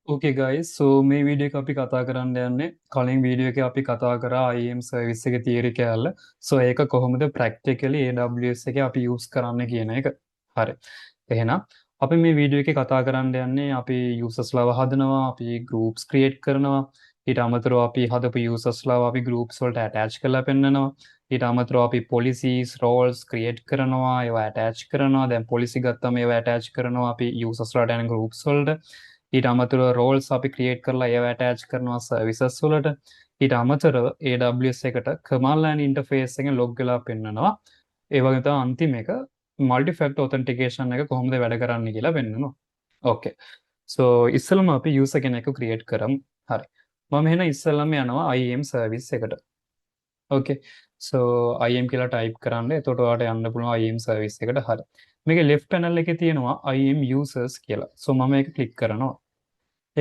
Okay guys, so මේ video එක අපි කතා කරන්න යන්නේ කලින් වීඩියෝ එකේ අපි කතා කරා IAM සර්විස් එකේ තියරි කෑල්ල. So ඒක කොහොමද practically AWS එකේ අපි use කරන්න කියන එක. හරි. එහෙනම් අපි මේ වීඩියෝ එකේ කතා කරන්න යන්නේ අපි users ලව හදනවා, අපි groups create කරනවා. ඊට අමතරව අපි හදපු users ලව අපි groups වලට attach කරලා පෙන්නනවා. ඊට අමතරව අපි policies, roles create කරනවා, ඒවා attach කරනවා. දැන් policy ගත්තම ඒවා attach කරනවා අපි users ලට යන groups වලට. ඊට අමතරව roles අපි create කරලා ඒවා attach කරනවා services වලට. ඊට අමතරව AWS එකට command line interface එකෙන් log වෙලා පෙන්නනවා. ඒ වගේ තමයි අන්තිම එක multi factor authentication එක කොහොමද වැඩ කරන්නේ කියලා පෙන්නනවා. Okay. So ඉස්සෙල්ලාම අපි user කෙනෙක්ව create කරමු. හරි. මම එහෙනම් ඉස්සෙල්ලාම යනවා IAM service එකට. Okay. So IAM කියලා type කරන්න. එතකොට ඔයාලට යන්න පුළුවන් IAM service එකට. හරි. මේකේ left panel එකේ තියෙනවා IAM users කියලා. So මම ඒක click කරනවා.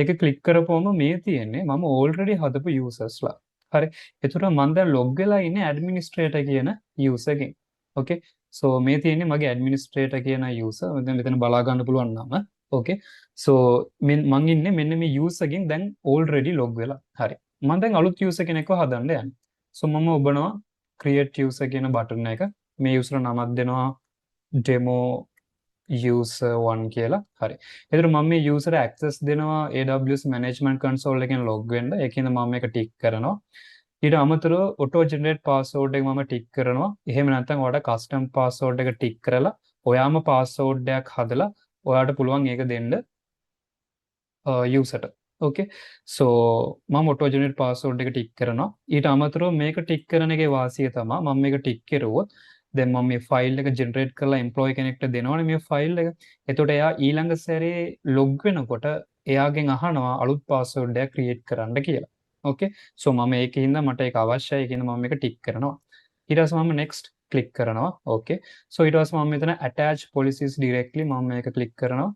ඒක ක්ලික් කරපුවම මේ තියෙන්නේ මම ඕල්රෙඩි හදපු යූසර්ස්ලා. හරි. එතකොට මම දැන් ලොග් වෙලා ඉන්නේ ඇඩ්මිනිස්ට්‍රේටර් කියන යූසර් එකෙන්. ඕකේ. සෝ මේ තියෙන්නේ මගේ ඇඩ්මිනිස්ට්‍රේටර් කියන යූසර්. දැන් මෙතන බලා ගන්න පුළුවන් නම. ඕකේ. සෝ මම ඉන්නේ මෙන්න මේ යූසර් එකෙන් දැන් ඕල්රෙඩි ලොග් වෙලා. හරි. මම දැන් අලුත් යූසර් කෙනෙක්ව හදන්න යන්නේ. සෝ මම ඔබනවා create user කියන බටන් එක. මේ යූසර් නමක් දෙනවා demo user1 කියලා. හරි. එතකොට මම මේ user access දෙනවා AWS management console එකෙන් log වෙන්න. ඒකින්ද මම මේක ටික් කරනවා. ඊට අමතරව auto generate password එක මම ටික් කරනවා. එහෙම නැත්නම් ඔයාලට custom password එක ටික් කරලා ඔයාම password එකක් හදලා ඔයාලට පුළුවන් ඒක දෙන්න user ට. Okay. So මම auto generate password එක ටික් කරනවා. ඊට අමතරව මේක ටික් කරන එකේ වාසිය තමයි මම මේක ටික් කරුවොත් දැන් මම මේ ෆයිල් එක ජෙනරේට් කරලා එම්ප්ලොයි කෙනෙක්ට දෙනවනේ මේ ෆයිල් එක. එතකොට එයා ඊළඟ සැරේ ලොග් වෙනකොට එයාගෙන් අහනවා අලුත් පාස්වර්ඩ් එකක් ක්‍රියේට් කරන්න කියලා. ඕකේ. සෝ මම ඒකින්ද මට ඒක අවශ්‍යයි කියන මම මේක ටික් කරනවා. ඊට පස්සේ මම next ක්ලික් කරනවා. ඕකේ. සෝ ඊට පස්සේ මම මෙතන attach policies directly මම මේක ක්ලික් කරනවා.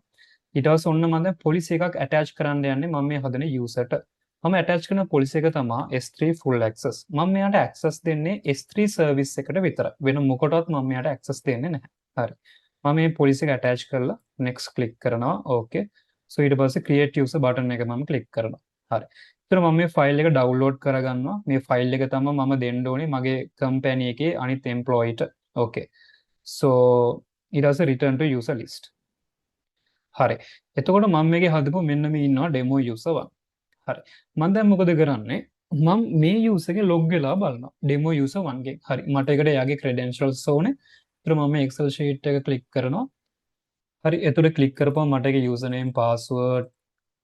ඊට පස්සේ ඔන්න මම දැන් policy එකක් attach කරන්න යන්නේ මම මේ හදන user ට. මම attach කරන policy එක තමයි S3 full access. මම මෙයාට access දෙන්නේ S3 service එකට විතරයි. වෙන මොකටවත් මම මෙයාට access දෙන්නේ නැහැ. හරි. මම මේ policy එක attach කරලා next click කරනවා. okay. so ඊට පස්සේ create user button එක මම click කරනවා. හරි. එතන මම මේ file එක download කරගන්නවා. මේ file එක තමයි මම දෙන්න ඕනේ මගේ company එකේ අනිත් employee ට. okay. so ඊට පස්සේ return to user list. හරි. එතකොට මම මේකේ හදපු මෙන්න මේ ඉන්නවා demo user 1. හරි. මම දැන් මොකද කරන්නේ? මම මේ user එකේ log වෙලා බලනවා. demo user 1 ගෙන්. හරි. මට ඒකට එයාගේ credentials ඕනේ. ඒතර මම මේ Excel sheet එක click කරනවා. හරි. එතකොට click කරපුවම මට ඒකේ username, password,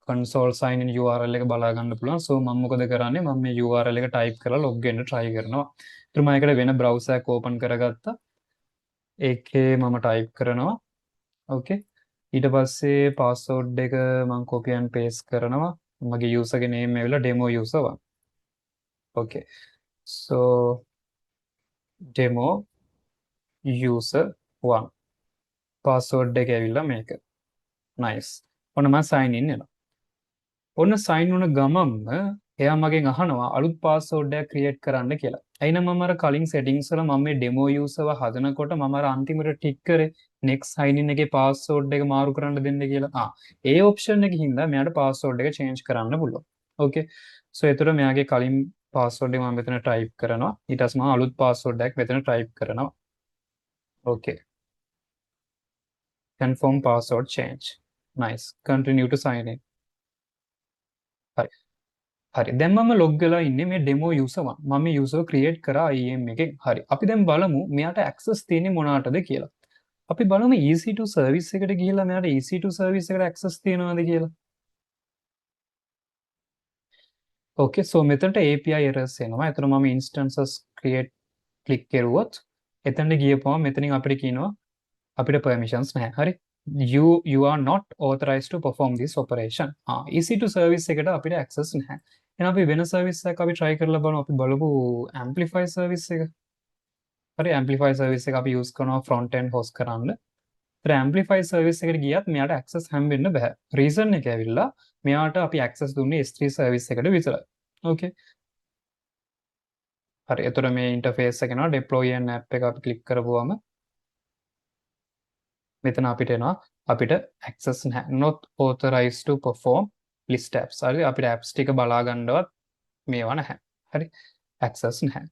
console sign in URL එක බලා ගන්න පුළුවන්. so මම මොකද කරන්නේ? මම මේ URL එක type කරලා log වෙන්න try කරනවා. ඒතර මම ඒකට වෙන browser එක open කරගත්තා. ඒකේ මම type කරනවා. okay. ඊට පස්සේ password එක මම copy and paste කරනවා. මගේ user ගේ name ඇවිල්ලා demo user 1. okay. so demo user 1 password එක ඇවිල්ලා මේක. nice. ඔන්න මම sign in වෙනවා. ඔන්න sign වුණ ගමන්ම එයා මගෙන් අහනවා අලුත් password එකක් create කරන්න කියලා. එයිනම් මම අර කලින් settings වල මම මේ demo user ව හදනකොට මම අර අන්තිමට ටික් කරේ next sign in එකේ password එක මාරු කරන්න දෙන්න කියලා. ඒ option එකකින් හින්දා මෙයාට password එක change කරන්න පුළුවන්. okay. so එතකොට මෙයාගේ කලින් password එක මම මෙතන type කරනවා. ඊට පස්සේ මම අලුත් password එකක් මෙතන type කරනවා. okay. confirm password change. nice. continue to sign in. හරි. හරි. දැන් මම log වෙලා ඉන්නේ මේ demo user 1. මම මේ user create කරා IAM එකෙන්. හරි. අපි දැන් බලමු මෙයාට access තියෙන්නේ මොනකටද කියලා. අපි බලමු EC2 service එකට ගිහිල්ලා මෙයාට EC2 service එකට access තියෙනවද කියලා. okay. so මෙතනට API errors එනවා. එතන මම instances create click කරුවොත් එතනට ගියපුවම මෙතනින් අපිට කියනවා අපිට permissions නැහැ. හරි. you are not authorized to perform this operation. EC2 service එකට අපිට access නැහැ. එහෙනම් අපි වෙන service එකක් අපි try කරලා බලමු. අපි බලමු amplify service එක. හරි. amplify service එක අපි use කරනවා front end host කරන්න. ඒතර amplify service එකට ගියත් මෙයාට access හම්බෙන්න බෑ. reason එක ඇවිල්ලා මෙයාට අපි access දුන්නේ S3 service එකට විතරයි. okay. හරි. එතකොට මේ interface එක යනවා deploy and app එක අපි click කරපුවාම මෙතන අපිට එනවා අපිට access නැහැ. not authorized to perform list apps. හරි අපිට apps ටික බලා ගන්නවත් මේවා නැහැ. හරි access නැහැ.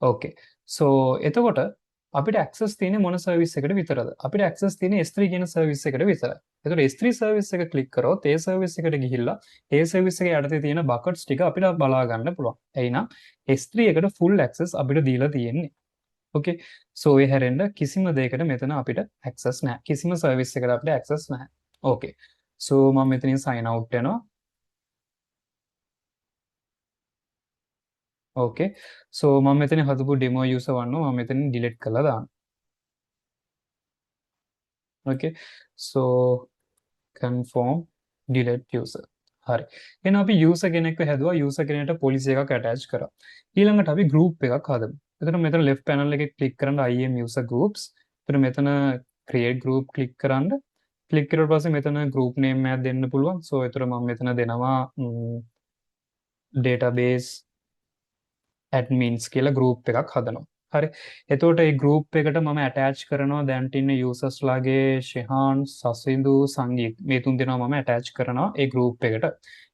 Okay. So එතකොට අපිට access තියෙන්නේ මොන service එකකට විතරද? අපිට access තියෙන්නේ S3 කියන service එකට විතරයි. එතකොට S3 service එක click කරොත් ඒ service එකට ගිහිල්ලා ඒ service එකේ යටතේ තියෙන buckets ටික අපිට බලා ගන්න පුළුවන්. එහෙනම් S3 එකට full access අපිට දීලා තියෙන්නේ. Okay. So ඒ හැරෙන්න කිසිම දෙයකට මෙතන අපිට access නැහැ. කිසිම service එකකට අපිට access නැහැ. Okay. So මම මෙතනින් sign out වෙනවා. Okay. So මම මෙතන හදපු demo user one මම මෙතනින් delete කරලා දාන්න. Okay. So confirm delete user. හරි. එහෙනම් අපි user කෙනෙක්ව හැදුවා user කෙනෙක්ට policy එකක් attach කරා. ඊළඟට අපි group එකක් හදමු. එතකොට මෙතන left panel එකේ click කරන්න IAM user groups. එතකොට මෙතන create group click කරන්න. click කරුවට පස්සේ මෙතන group name එකක් දෙන්න පුළුවන්. So එතකොට මම මෙතන දෙනවා database admins කියලා group එකක් හදනවා. හරි. එතකොට මේ group එකට මම attach කරනවා දැන්ට ඉන්න users ලාගේ ශිහාන්, සසිඳු, සංගීත් මේ තුන් දෙනා මම attach කරනවා ඒ group එකට.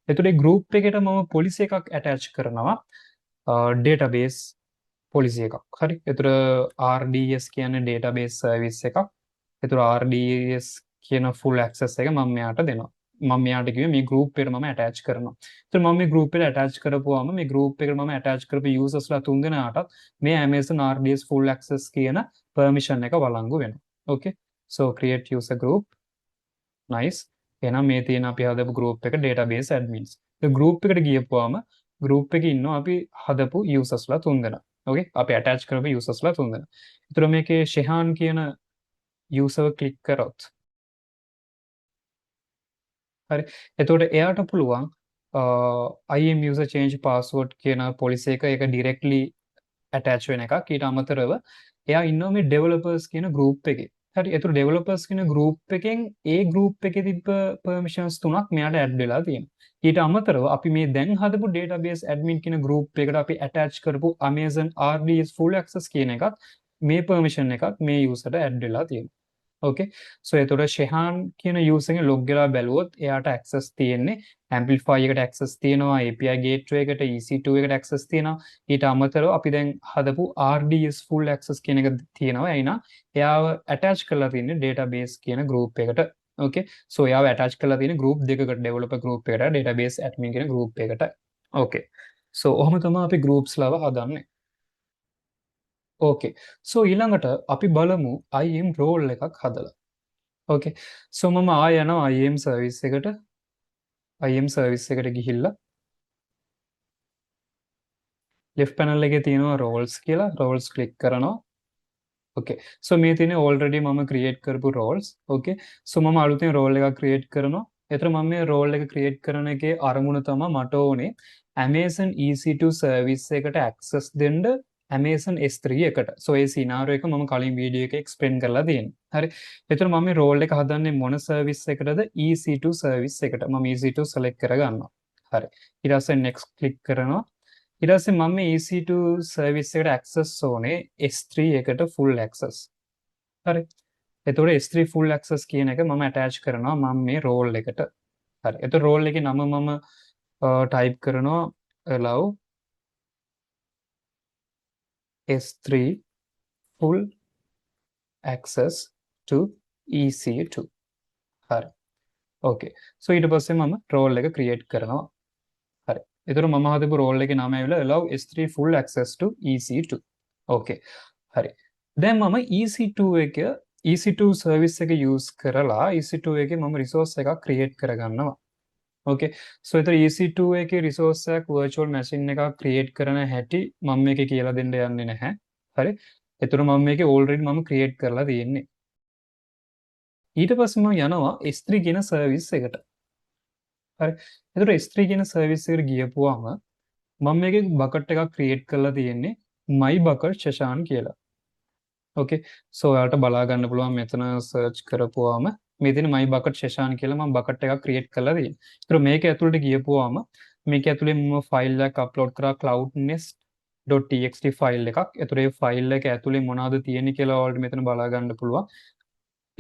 එතකොට මේ group එකට මම policy එකක් attach කරනවා database policy එකක්. හරි. එතකොට RDS කියන්නේ database service එකක්. එතකොට RDS කියන full access එක මම මෙයාට දෙනවා. මම මෙයාට කිව්වේ මේ group එකට මම attach කරනවා. එතකොට මම මේ group එකට attach කරපුවාම මේ group එකට මම attach කරපු users ලා තුන් දෙනාටත් මේ Amazon RDS full access කියන permission එක වළංගු වෙනවා. Okay. So create user group. Nice. එහෙනම් මේ තියෙන අපි හදපු group එක database admins. ඒ group එකට ගියපුවාම group එකේ ඉන්නවා අපි හදපු users ලා තුන් දෙනා. Okay. අපි attach කරපු users ලා තුන් දෙනා. එතකොට මේකේ ශිහාන් කියන user click කරොත් හරි. එතකොට එයාට පුළුවන් IAM user change password කියන policy එක ඒක directly attach වෙන එකක්. ඊට අමතරව එයා ඉන්නවා මේ developers කියන group එකේ. හරි. එතකොට developers කියන group එකෙන් ඒ group එකේ තිබ්බ permissions තුනක් මෙයාට add වෙලා තියෙනවා. ඊට අමතරව අපි මේ දැන් හදපු database admin කියන group එකට අපි attach කරපු Amazon RDS full access කියන එකත් මේ permission එකත් මේ user ට add වෙලා තියෙනවා. Okay. So එතකොට ශෙහාන් කියන user එකෙන් log වෙලා බැලුවොත් එයාට access තියෙන්නේ Amplify එකට access තියෙනවා, API gateway එකට, EC2 එකට access තියෙනවා. ඊට අමතරව අපි දැන් හදපු RDS full access කියන එක තියෙනවා. එහෙනම් එයාව attach කරලා තියෙන්නේ database කියන group එකට. Okay. So එයාව attach කරලා තියෙන්නේ group දෙකකට, developer group එකට, database admin කියන group එකට. Okay. So ඔහොම තමයි අපි groups ලව හදන්නේ. ඕකේ. සෝ ඊළඟට අපි බලමු IAM රෝල් එකක් හදලා. ඕකේ. සෝ මම ආය යනවා IAM සර්විස් එකට. IAM සර්විස් එකට ගිහිල්ලා left panel එකේ තියෙනවා roles කියලා. roles click කරනවා. ඕකේ. සෝ මේ තියෙන්නේ already මම create කරපු roles. ඕකේ. සෝ මම අලුතෙන් role එකක් create කරනවා. එතන මම මේ role එක create කරන එකේ අරමුණ තමයි මට ඕනේ Amazon EC2 service එකට access දෙන්න Amazon S3 එකට. So ඒ scenario එක මම කලින් වීඩියෝ එකේ explain කරලා තියෙනවා. හරි. එතකොට මම මේ role එක හදන්නේ මොන service එකටද? EC2 service එකට. මම EC2 select කරගන්නවා. හරි. ඊට පස්සේ next click කරනවා. ඊට පස්සේ මම මේ EC2 service එකට access ඕනේ S3 එකට full access. හරි. එතකොට S3 full access කියන එක මම attach කරනවා මම මේ role එකට. හරි. එතකොට role එකේ නම මම type කරනවා allow S3 full access to EC2. හරි. Okay. So ඊට පස්සේ මම role එක create කරනවා. හරි. එතකොට මම හදපු role එකේ නම ඇවිල්ලා allow S3 full access to EC2. Okay. හරි. දැන් මම EC2 service එක use කරලා EC2 එකේ මම resource එකක් create කරගන්නවා. Okay. So එතන EC2 එකේ resource එකක් virtual machine එකක් create කරන හැටි මම මේකේ කියලා දෙන්න යන්නේ නැහැ. හරි. එතන මම මේකේ already මම create කරලා තියෙන්නේ. ඊට පස්සේ මම යනවා S3 කියන service එකට. හරි. එතන S3 කියන service එකට ගියපුවාම මම මේකේ bucket එකක් create කරලා තියෙන්නේ my bucket Shashan කියලා. Okay. So ඔයාලට බලා ගන්න පුළුවන් මෙතන search කරපුවාම මේ තියෙන my bucket Shashan කියලා මම bucket එකක් create කරලා තියෙනවා. ඒතර මේක ඇතුළට ගියපුවාම මේක ඇතුලේ මම file එකක් upload කරා cloudnest.txt file එකක්. ඒතර ඒ file එක ඇතුලේ මොනවද තියෙන්නේ කියලා ඔයාලට මෙතන බලා ගන්න පුළුවන්.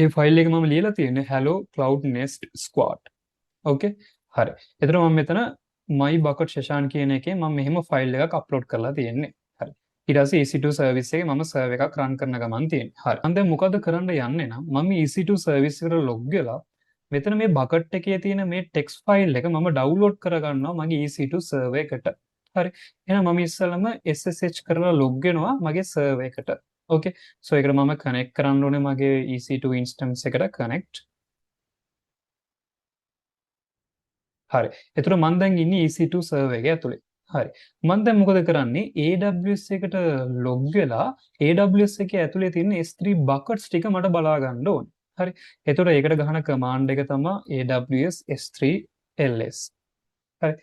ඒ file එක මම ලියලා තියෙන්නේ hello cloud nest squad. Okay. හරි. එතකොට මම මෙතන my bucket session කියන එකේ මම මෙහෙම ෆයිල් එකක් අප්ලෝඩ් කරලා තියෙන්නේ. හරි. ඊට පස්සේ EC2 සර්විස් එකේ මම සර්වර් එකක් රන් කරන ගමන් තියෙන්නේ. හරි. මම දැන් මොකද කරන්න යන්නේ නම් මම EC2 සර්විස් එකට ලොග් වෙලා මෙතන මේ බකට් එකේ තියෙන මේ ටෙක්ස්ට් ෆයිල් එක මම ඩවුන්ලෝඩ් කරගන්නවා මගේ EC2 සර්වර් එකට. හරි. එහෙනම් මම ඉස්සෙල්ලාම SSH කරලා ලොග් වෙනවා මගේ සර්වර් එකට. ඕකේ. සෝ ඒකට මම කනෙක්ට් කරන්න ඕනේ මගේ EC2 ඉන්ස්ටන්ස් එකට කනෙක්ට්. හරි. එතකොට මම දැන් ඉන්නේ EC2 සර්වර් එකේ ඇතුලේ. හරි. මම දැන් මොකද කරන්නේ? AWS එකට ලොග් වෙලා AWS එකේ ඇතුලේ තියෙන S3 buckets ටික මට බලා ගන්න ඕනේ. හරි. එතකොට ඒකට ගහන කමාන්ඩ් එක තමයි AWS S3 ls. හරි.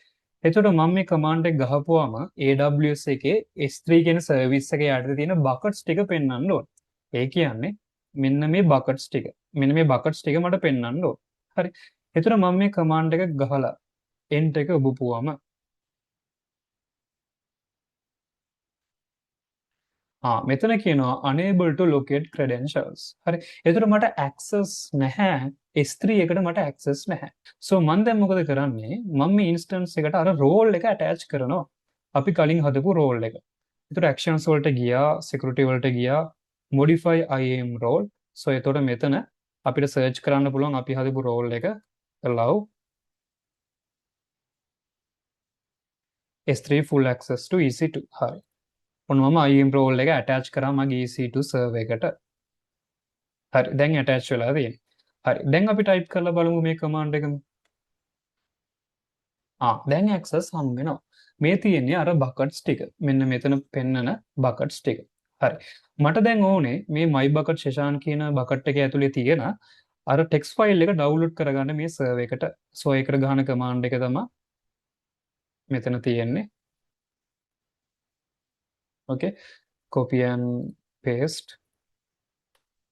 එතකොට මම මේ කමාන්ඩ් එක ගහපුවාම AWS එකේ S3 කියන සර්විස් එකේ යටතේ තියෙන buckets ටික පෙන්වන්න ඕනේ. ඒ කියන්නේ මෙන්න මේ buckets ටික. මෙන්න මේ buckets ටික මට පෙන්වන්න ඕනේ. හරි. එතකොට මම මේ කමාන්ඩ් එක ගහලා enter එක ඔබපුවාම මෙතන කියනවා unable to locate credentials. හරි. එතකොට මට access නැහැ. S3 එකට මට access නැහැ. so මම දැන් මොකද කරන්නේ? මම මේ instance එකට අර role එක attach කරනවා. අපි කලින් හදපු role එක. එතකොට actions වලට ගියා, security වලට ගියා, modify IAM role. so එතකොට මෙතන අපිට search කරන්න පුළුවන් අපි හදපු role එක allow S3 full access to EC2. හරි. ඔන්න මම IAM role එක attach කරා මගේ EC2 server එකට. හරි. දැන් attach වෙලා තියෙනවා. හරි. දැන් අපි type කරලා බලමු මේ command එකම. දැන් access හම් වෙනවා. මේ තියෙන්නේ අර buckets ටික. මෙන්න මෙතන පෙන්නන buckets ටික. හරි. මට දැන් ඕනේ මේ my bucket session කියන bucket එකේ ඇතුලේ තියෙන අර text file එක download කරගන්න මේ server එකට. so ඒකට ගහන command එක තමයි මෙතන තියෙන්නේ. okay. copy and paste.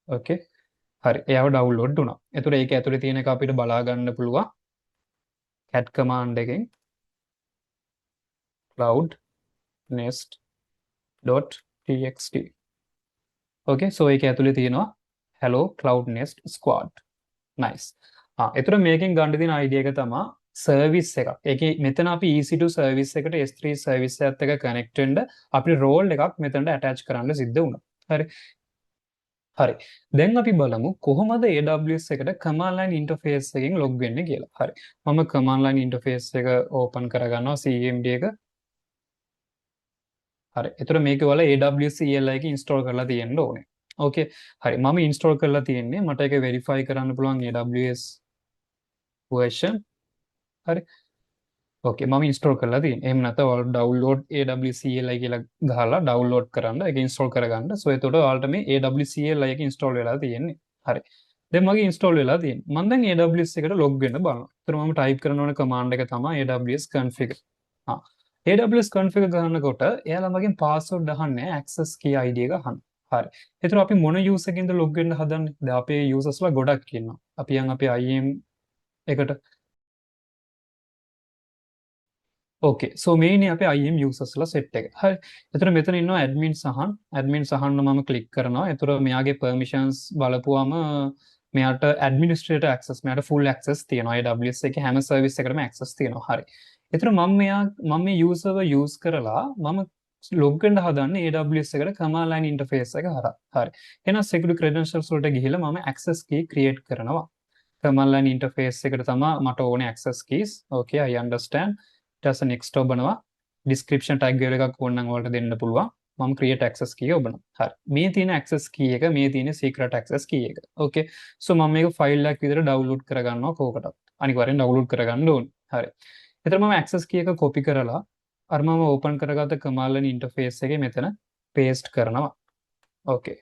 okay. හරි. එයාව download වුණා. එතකොට ඒක ඇතුලේ තියෙන එක අපිට බලා ගන්න පුළුවන් cat command එකෙන් cloud nest.txt. okay. so ඒක ඇතුලේ තියෙනවා hello cloud nest squad. nice. එතකොට මේකෙන් ගන්න තියෙන idea එක තමයි සර්විස් එකක්. ඒකේ මෙතන අපි EC2 සර්විස් එකට S3 සර්විස් එකත් එක්ක කනෙක්ට් වෙන්න අපිට රෝල් එකක් මෙතනට ඇටච් කරන්න සිද්ධ වුණා. හරි. හරි. දැන් අපි බලමු කොහොමද AWS එකට command line interface එකෙන් log වෙන්නේ කියලා. හරි. මම command line interface එක open කරගන්නවා CMD එක. හරි. එතකොට මේක වල AWS CLI එක install කරලා තියෙන්න ඕනේ. okay. හරි. මම install කරලා තියෙන්නේ මට ඒක verify කරන්න පුළුවන් AWS version. හරි. okay. මම install කරලා තියෙන්නේ. එහෙම නැත්නම් ඔයාලා download AWS CLI කියලා ගහලා download කරන්න ඒක install කරගන්න. so එතකොට ඔයාලට මේ AWS CLI එක install වෙලා තියෙන්නේ. හරි. දැන් මගේ install වෙලා තියෙන්නේ. මම දැන් AWS එකට log වෙන්න බලනවා. ඒතර මම type කරන ඕන command එක තමයි AWS config. AWS config ගන්නකොට එයාලා මගෙන් password අහන්නේ access key ID එක අහනවා. හරි. ඒතර අපි මොන user එකෙන්ද log වෙන්න හදන්නේ? දැන් අපේ users ලා ගොඩක් ඉන්නවා. අපි යන් අපේ IAM එකට ඕකේ. සෝ මේනේ අපේ IAM users ලා set එක. හරි. එතකොට මෙතන ඉන්නවා admin සහන්. admin සහන්න මම ක්ලික් කරනවා. එතකොට මෙයාගේ permissions බලපුවාම මෙයාට administrator access මෙයාට full access තියෙනවා. AWS එකේ හැම service එකකටම access තියෙනවා. හරි. එතකොට මම මේ userව use කරලා මම log වෙන්න හදන්නේ AWS එකට command line interface එක හරහා. හරි. එහෙනම් security credentials වලට ගිහිල්ලා මම access key create කරනවා. command line interface එකට තමයි මට ඕනේ access keys. okay, I understand. ඊට පස්සේ next ඔබනවා description tag එකක් ඕනනම් ඔයාලට දෙන්න පුළුවන්. මම create access key ඔබනවා. හරි. මේ තියෙන access key එක මේ තියෙන secret access key එක. okay. so මම මේක file එකක් විදිහට download කරගන්නවා කෝකටත්. අනිවාර්යෙන් download කරගන්න ඕනේ. හරි. එතන මම access key එක copy කරලා අර මම open කරගත්ත command line interface එකේ මෙතන paste කරනවා. okay.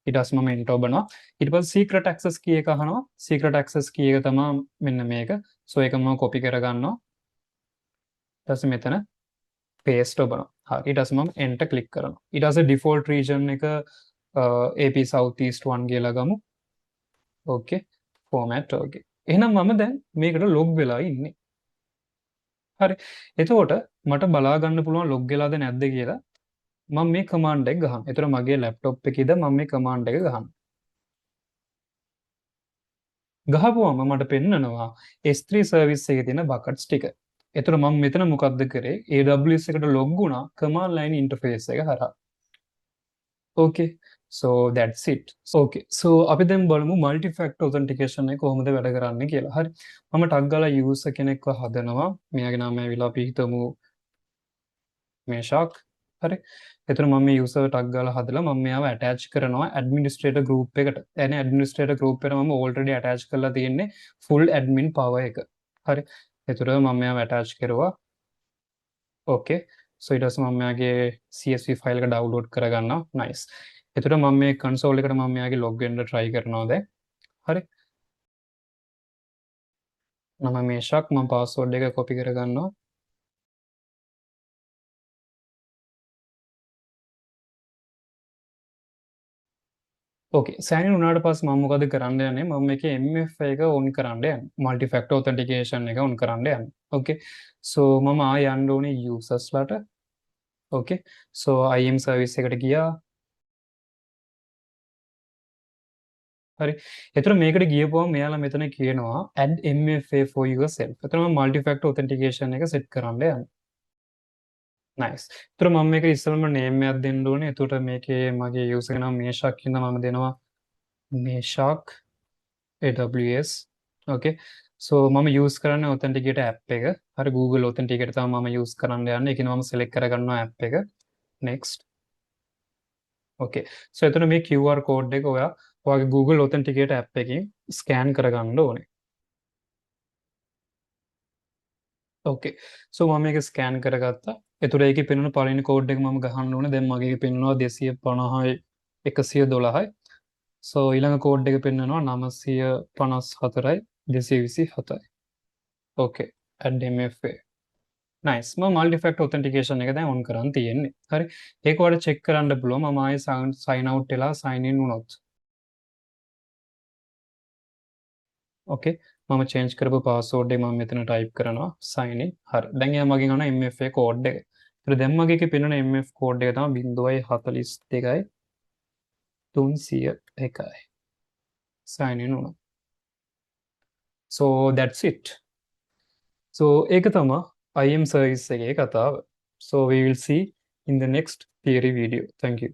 ඊට පස්සේ මම enter ඔබනවා. ඊට පස්සේ secret access key එක අහනවා. secret access key එක තමයි මෙන්න මේක. so ඒක මම copy කරගන්නවා. ඊට පස්සේ මෙතන paste ඔබනවා. හරි. ඊට පස්සේ මම enter click කරනවා. ඊට පස්සේ default region එක AP Southeast 1 කියලා ගමු. okay. format okay. එහෙනම් මම දැන් මේකට log වෙලා ඉන්නේ. හරි. එතකොට මට බලා ගන්න පුළුවන් log වෙලාද නැද්ද කියලා මම මේ command එක ගහනවා. එතකොට මගේ laptop එකේද මම මේ command එක ගහනවා. ගහපුවම මට පෙන්නනවා S3 සර්විස් එකේ තියෙන buckets ටික. එතකොට මම මෙතන මොකද්ද කරේ? AWS එකට log වුණා command line interface එක හරහා. Okay. So that's it. Okay. So අපි දැන් බලමු multi factor authentication එක කොහොමද වැඩ කරන්නේ කියලා. හරි. මම ටග් ගාලා user කෙනෙක්ව හදනවා. මෙයාගේ නම ඇවිල්ලා අපි හිතමු මේෂාක්. හරි. එතන මම මේ user ටග් ගාලා හදලා මම මෙයාව attach කරනවා administrator group එකට. එනේ administrator group එකට මම already attach කරලා තියෙන්නේ full admin power එක. හරි. එතකොට මම මෙයාව attach කරුවා. Okay. So ඊට පස්සේ මම මෙයාගේ CSV file එක download කරගන්නවා. Nice. එතකොට මම මේ console එකට මම මෙයාගේ log වෙන්න try කරනවා දැන්. හරි. නම මේෂාක් මම password එක copy කරගන්නවා. ඕකේ සෑන් ඉන් වුණාට පස්සේ මම මොකද කරන්න යන්නේ මම මේකේ MF එක on කරන්න යන්නේ multi factor authentication එක on කරන්න යන්නේ ඕකේ so මම ආය යන්න ඕනේ users ලට ඕකේ so IAM service එකට ගියා හරි එතකොට මේකට ගියපුවම මෙයාලා මෙතන කියනවා add MFA for yourself එතන මම multi factor authentication එක set කරන්න යන්නේ nice එතකොට මම මේක ඉස්සෙල්ලාම name එකක් දෙන්න ඕනේ එතකොට මේකේ මගේ user නම මේෂාක් කියන මම දෙනවා මේෂාක් AWS okay so මම use කරන්නේ authenticator app එක හරි Google authenticator තමයි මම use කරන්න යන්නේ ඒක මම select කරගන්නවා app එක next okay so එතන මේ QR code එක ඔයාගේ Google authenticator app එකකින් scan කරගන්න ඕනේ okay so මම මේක scan කරගත්තා එතකොට ඒකේ පෙන්වන පළවෙනි code එක මම ගහන්න ඕනේ දැන් මගේ පෙන්වනවා 250යි 112යි so ඊළඟ code එක පෙන්වනවා 954යි 227යි okay add MFA nice මම multi factor authentication එක දැන් on කරන් තියෙන්නේ හරි ඒක ඔයාලට check කරන්න පුළුවන් මම ආයේ sign out වෙලා sign in වුණොත් okay මම change කරපු password එක මම මෙතන type කරනවා sign in හරි දැන් එයා මගෙන් අහනවා MFA code එක ඒතර දැන් මගේ එකේ පෙන්වන MF code එක තමයි 0.42යි 301යි sign in වුණා so that's it so ඒක තමයි IAM service එකේ කතාව so we will see in the next theory video thank you